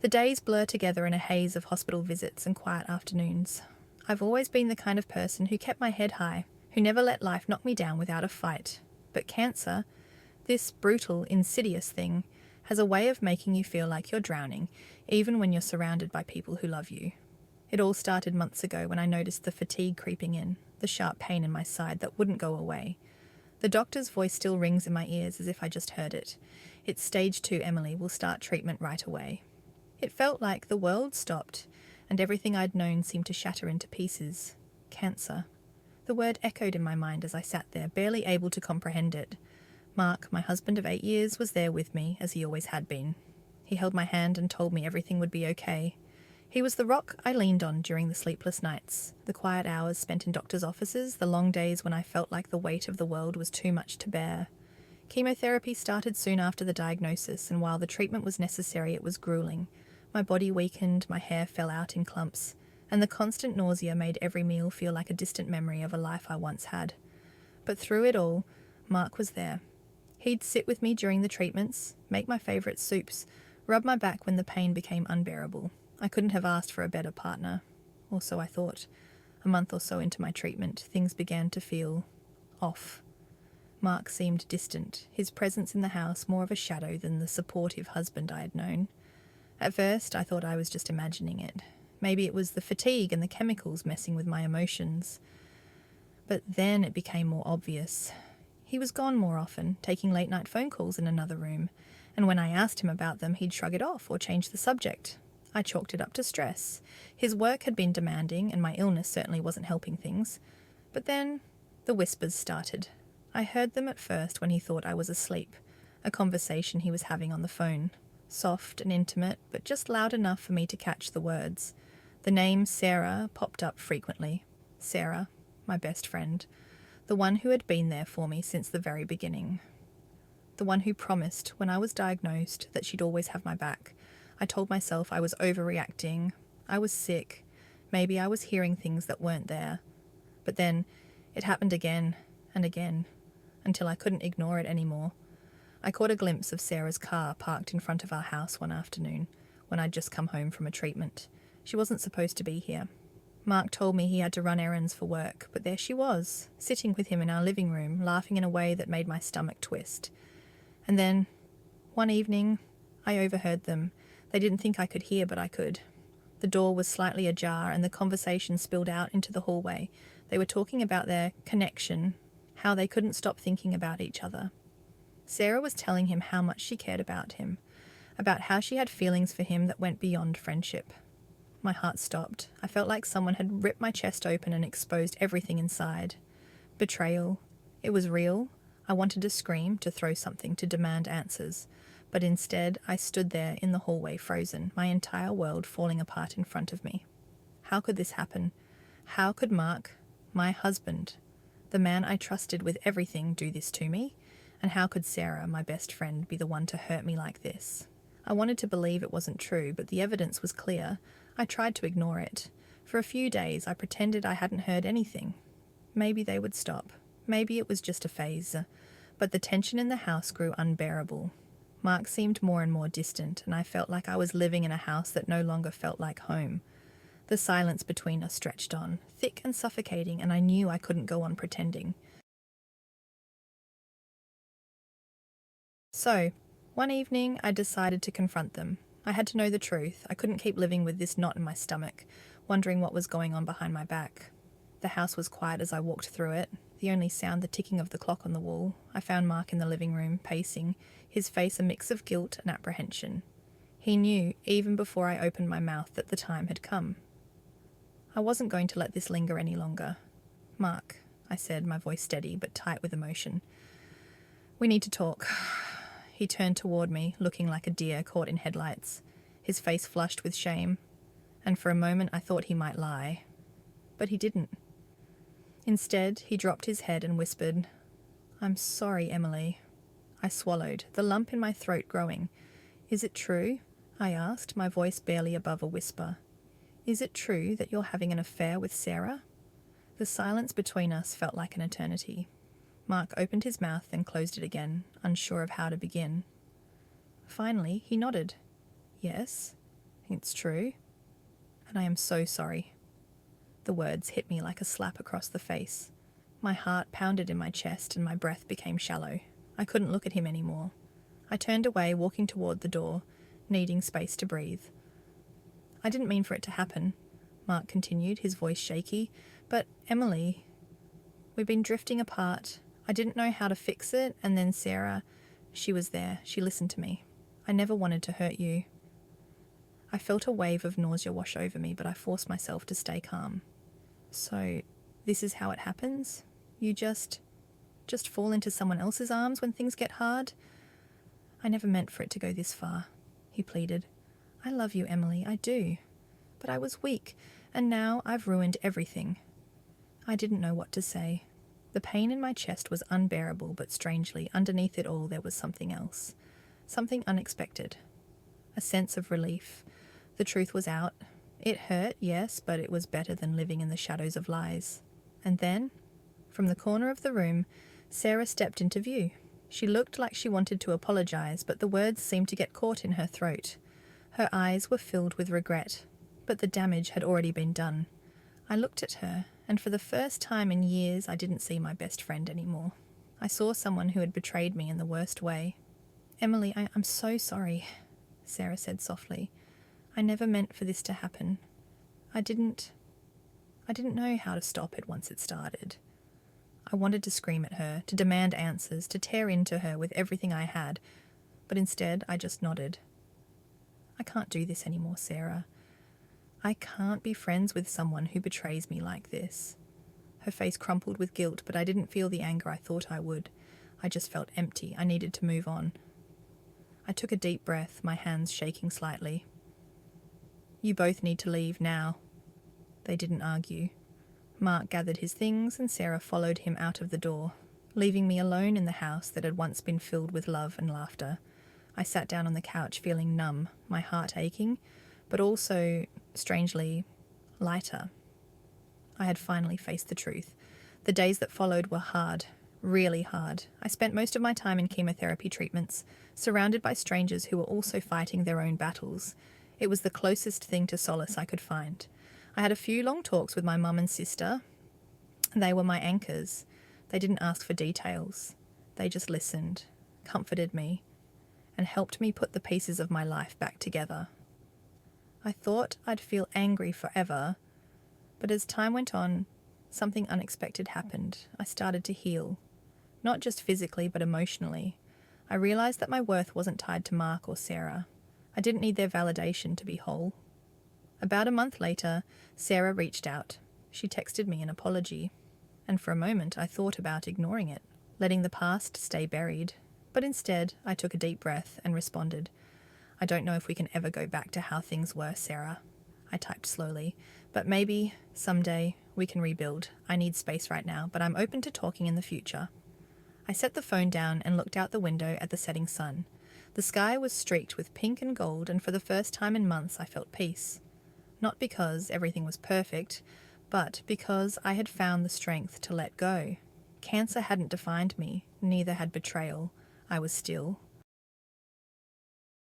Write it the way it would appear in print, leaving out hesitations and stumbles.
The days blur together in a haze of hospital visits and quiet afternoons. I've always been the kind of person who kept my head high, who never let life knock me down without a fight. But cancer, this brutal, insidious thing, has a way of making you feel like you're drowning, even when you're surrounded by people who love you. It all started months ago when I noticed the fatigue creeping in, the sharp pain in my side that wouldn't go away. The doctor's voice still rings in my ears as if I just heard it. It's stage 2, Emily. We'll start treatment right away. It felt like the world stopped, and everything I'd known seemed to shatter into pieces. Cancer. The word echoed in my mind as I sat there, barely able to comprehend it. Mark, my husband of 8 years, was there with me, as he always had been. He held my hand and told me everything would be okay. He was the rock I leaned on during the sleepless nights, the quiet hours spent in doctors' offices, the long days when I felt like the weight of the world was too much to bear. Chemotherapy started soon after the diagnosis, and while the treatment was necessary, it was grueling. My body weakened, my hair fell out in clumps, and the constant nausea made every meal feel like a distant memory of a life I once had. But through it all, Mark was there. He'd sit with me during the treatments, make my favourite soups, rub my back when the pain became unbearable. I couldn't have asked for a better partner. Or so I thought. A month or so into my treatment, things began to feel off. Mark seemed distant, his presence in the house more of a shadow than the supportive husband I had known. At first, I thought I was just imagining it. Maybe it was the fatigue and the chemicals messing with my emotions. But then it became more obvious. He was gone more often, taking late-night phone calls in another room, and when I asked him about them, he'd shrug it off or change the subject. I chalked it up to stress. His work had been demanding, and my illness certainly wasn't helping things. But then the whispers started. I heard them at first when he thought I was asleep, a conversation he was having on the phone. Soft and intimate, but just loud enough for me to catch the words. The name Sarah popped up frequently. Sarah, my best friend. The one who had been there for me since the very beginning. The one who promised, when I was diagnosed, that she'd always have my back. I told myself I was overreacting. I was sick. Maybe I was hearing things that weren't there. But then it happened again and again, until I couldn't ignore it anymore. I caught a glimpse of Sarah's car parked in front of our house one afternoon, when I'd just come home from a treatment. She wasn't supposed to be here. Mark told me he had to run errands for work, but there she was, sitting with him in our living room, laughing in a way that made my stomach twist. And then, one evening, I overheard them. They didn't think I could hear, but I could. The door was slightly ajar, and the conversation spilled out into the hallway. They were talking about their connection, how they couldn't stop thinking about each other. Sarah was telling him how much she cared about him, about how she had feelings for him that went beyond friendship. My heart stopped. I felt like someone had ripped my chest open and exposed everything inside. Betrayal. It was real. I wanted to scream, to throw something, to demand answers. But instead, I stood there in the hallway frozen, my entire world falling apart in front of me. How could this happen? How could Mark, my husband, the man I trusted with everything, do this to me? And how could Sarah, my best friend, be the one to hurt me like this? I wanted to believe it wasn't true, but the evidence was clear. I tried to ignore it. For a few days, I pretended I hadn't heard anything. Maybe they would stop. Maybe it was just a phase. But the tension in the house grew unbearable. Mark seemed more and more distant, and I felt like I was living in a house that no longer felt like home. The silence between us stretched on, thick and suffocating, and I knew I couldn't go on pretending. So, one evening, I decided to confront them. I had to know the truth. I couldn't keep living with this knot in my stomach, wondering what was going on behind my back. The house was quiet as I walked through it, the only sound the ticking of the clock on the wall. I found Mark in the living room, pacing, his face a mix of guilt and apprehension. He knew, even before I opened my mouth, that the time had come. I wasn't going to let this linger any longer. Mark, I said, my voice steady but tight with emotion. We need to talk. He turned toward me, looking like a deer caught in headlights, his face flushed with shame, and for a moment I thought he might lie. But he didn't. Instead, he dropped his head and whispered, "I'm sorry, Emily." I swallowed, the lump in my throat growing. "Is it true?" I asked, my voice barely above a whisper. "Is it true that you're having an affair with Sarah?" The silence between us felt like an eternity. Mark opened his mouth and closed it again, unsure of how to begin. Finally, he nodded. "Yes." It's true. And I am so sorry. The words hit me like a slap across the face. My heart pounded in my chest and my breath became shallow. I couldn't look at him anymore. I turned away, walking toward the door, needing space to breathe. I didn't mean for it to happen, Mark continued, his voice shaky. But Emily, we've been drifting apart. I didn't know how to fix it, and then Sarah, she was there. She listened to me. I never wanted to hurt you. I felt a wave of nausea wash over me, but I forced myself to stay calm. So, this is how it happens? You just fall into someone else's arms when things get hard? I never meant for it to go this far, he pleaded. I love you, Emily, I do. But I was weak, and now I've ruined everything. I didn't know what to say. The pain in my chest was unbearable, but strangely, underneath it all there was something else. Something unexpected. A sense of relief. The truth was out. It hurt, yes, but it was better than living in the shadows of lies. And then, from the corner of the room, Sarah stepped into view. She looked like she wanted to apologize, but the words seemed to get caught in her throat. Her eyes were filled with regret, but the damage had already been done. I looked at her, and for the first time in years I didn't see my best friend anymore. I saw someone who had betrayed me in the worst way. Emily, I'm so sorry, Sarah said softly. I never meant for this to happen. I didn't know how to stop it once it started. I wanted to scream at her, to demand answers, to tear into her with everything I had, but instead I just nodded. I can't do this anymore, Sarah. I can't be friends with someone who betrays me like this. Her face crumpled with guilt, but I didn't feel the anger I thought I would. I just felt empty. I needed to move on. I took a deep breath, my hands shaking slightly. You both need to leave now. They didn't argue. Mark gathered his things and Sarah followed him out of the door, leaving me alone in the house that had once been filled with love and laughter. I sat down on the couch feeling numb, my heart aching, but also, strangely, lighter. I had finally faced the truth. The days that followed were hard, really hard. I spent most of my time in chemotherapy treatments, surrounded by strangers who were also fighting their own battles. It was the closest thing to solace I could find. I had a few long talks with my mum and sister. They were my anchors. They didn't ask for details. They just listened, comforted me, and helped me put the pieces of my life back together. I thought I'd feel angry forever, but as time went on, something unexpected happened. I started to heal, not just physically but emotionally. I realised that my worth wasn't tied to Mark or Sarah. I didn't need their validation to be whole. About a month later, Sarah reached out. She texted me an apology, and for a moment I thought about ignoring it, letting the past stay buried. But instead, I took a deep breath and responded, I don't know if we can ever go back to how things were, Sarah. I typed slowly, but maybe, someday, we can rebuild. I need space right now, but I'm open to talking in the future. I set the phone down and looked out the window at the setting sun. The sky was streaked with pink and gold, and for the first time in months I felt peace. Not because everything was perfect, but because I had found the strength to let go. Cancer hadn't defined me, neither had betrayal. I was still,